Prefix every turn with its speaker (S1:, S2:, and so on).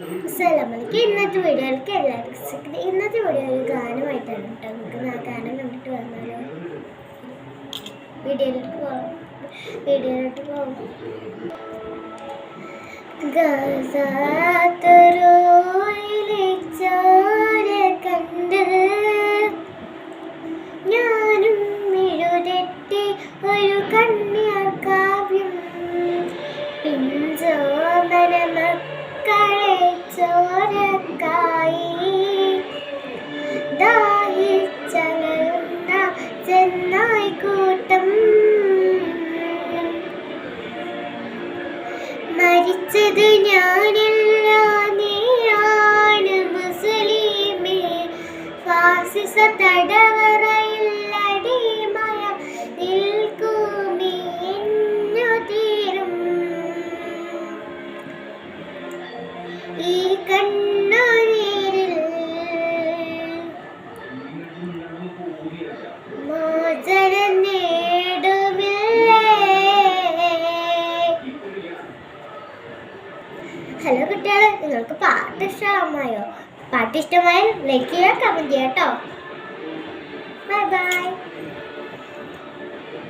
S1: അസ്സലാമലൈക്കും. ഇന്നത്തെ വീഡിയോയിലേക്ക് എല്ലാവർക്കും ഇന്നത്തെ വീഡിയോ ഒരു ഗാനമായിട്ടാണ് കേട്ടോ. നമുക്ക് ആ ഗാനം കണ്ടിട്ട് വന്നാലോ? വീഡിയോയിലോട്ട് പോകാം. കണ്ട് ഞാനും എഴുതട്ടെ ഒരു കണ്ണിയാർ കാവ്യം പിഞ്ചോമന മക്കളെ ചോരക്കായി ദാഹിച്ചലയുന്ന ചെന്നായി കൂട്ടം മരിച്ചത് ഞാനല്ല നീയാണ് മുസ്ലിമേ ഫാസിസ തടവറയിൽ അടിമയ നിൽക്കുമേ എന്നു തീരും ഈ കണ്ണുനീരിൽ മോചനം നേടുമില്ലേ. ഹലോ കുട്ടികളെ, നിങ്ങൾക്ക് പാട്ട് ഇഷ്ടമായോ? പാട്ട് ഇഷ്ടമായാൽ ലൈക്ക് ചെയ്യുക, കമൻറ്റ് ചെയ്യാം കേട്ടോ. Bye bye.